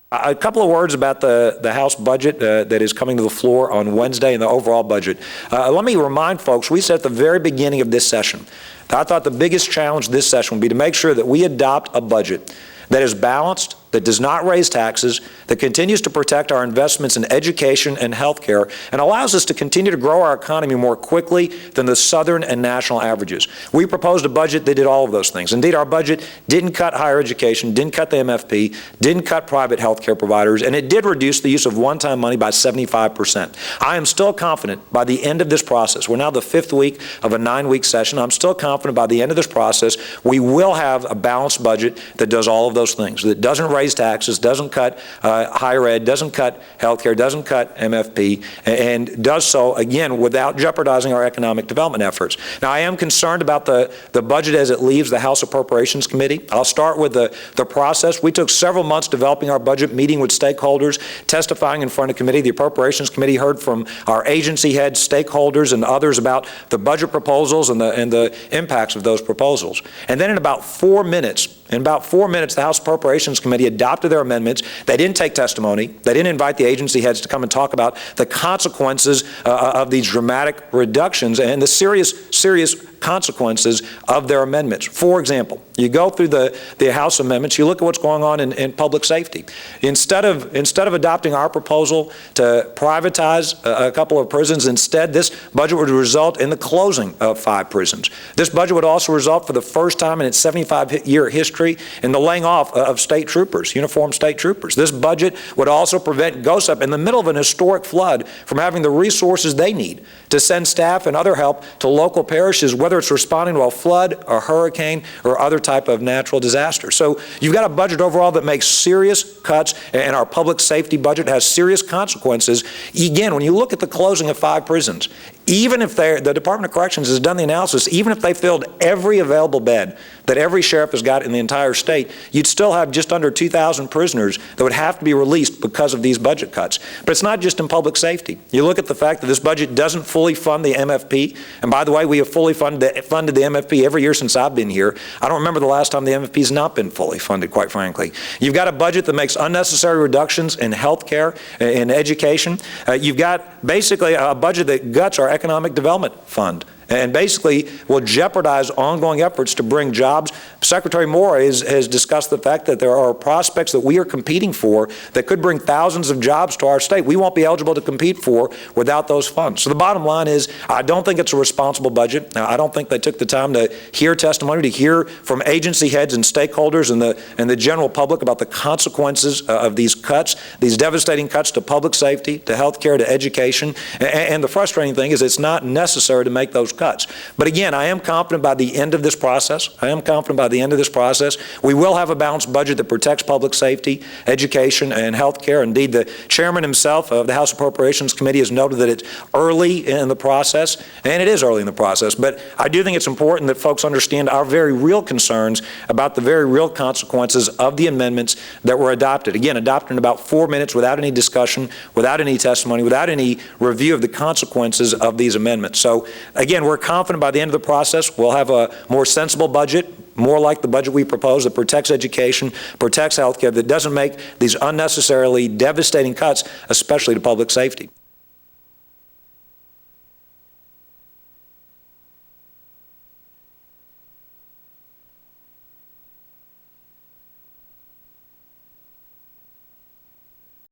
A couple of words about the House budget that is coming to the floor on Wednesday and the overall budget. Let me remind folks, we said at the very beginning of this session, I thought the biggest challenge this session would be to make sure that we adopt a budget that is balanced, that does not raise taxes, that continues to protect our investments in education and health care, and allows us to continue to grow our economy more quickly than the southern and national averages. We proposed a budget that did all of those things. Indeed, our budget didn't cut higher education, didn't cut the MFP, didn't cut private health care providers, and it did reduce the use of one-time money by 75%. I am still confident by the end of this process, we're now the 5th week of a 9-week session, I'm still confident by the end of this process we will have a balanced budget that does all of those things, that doesn't raise taxes, doesn't cut higher ed, doesn't cut health care, doesn't cut MFP, and does so, again, without jeopardizing our economic development efforts. Now, I am concerned about the budget as it leaves the House Appropriations Committee. I'll start with the process. We took several months developing our budget, meeting with stakeholders, testifying in front of committee. The Appropriations Committee heard from our agency heads, stakeholders, and others about the budget proposals and the impacts of those proposals. And then in about 4 minutes, the House Appropriations Committee adopted their amendments. They didn't take testimony. They didn't invite the agency heads to come and talk about the consequences of these dramatic reductions and the serious consequences of their amendments. For example, you go through the House amendments, you look at what's going on in public safety. Instead of adopting our proposal to privatize a couple of prisons, instead this budget would result in the closing of 5 prisons. This budget would also result for the first time in its 75-year history in the laying off of state troopers, uniformed state troopers. This budget would also prevent GOSUP in the middle of an historic flood from having the resources they need to send staff and other help to local parishes, whether it's responding to a flood, a hurricane, or other type of natural disaster. So you've got a budget overall that makes serious cuts, and our public safety budget has serious consequences. Again, when you look at the closing of 5 prisons, even if the Department of Corrections has done the analysis, even if they filled every available bed that every sheriff has got in the entire state, you'd still have just under 2,000 prisoners that would have to be released because of these budget cuts. But it's not just in public safety. You look at the fact that this budget doesn't fully fund the MFP, and by the way, we have fully funded the MFP every year since I've been here. I don't remember the last time the MFP has not been fully funded, quite frankly. You've got a budget that makes unnecessary reductions in health care, in education. You've got basically a budget that guts our economic development fund and basically will jeopardize ongoing efforts to bring jobs. Secretary Moore has discussed the fact that there are prospects that we are competing for that could bring thousands of jobs to our state. We won't be eligible to compete for without those funds. So the bottom line is, I don't think it's a responsible budget. Now, I don't think they took the time to hear testimony, to hear from agency heads and stakeholders and the general public about the consequences of these cuts, these devastating cuts to public safety, to health care, to education. And the frustrating thing is it's not necessary to make those cuts. But again, I am confident by the end of this process, we will have a balanced budget that protects public safety, education, and health care. Indeed, the chairman himself of the House Appropriations Committee has noted that it's early in the process, and it is early in the process. But I do think it's important that folks understand our very real concerns about the very real consequences of the amendments that were adopted. Again, adopted in about 4 minutes without any discussion, without any testimony, without any review of the consequences of these amendments. So again, we're confident by the end of the process we'll have a more sensible budget, more like the budget we propose, that protects education, protects health care, that doesn't make these unnecessarily devastating cuts, especially to public safety.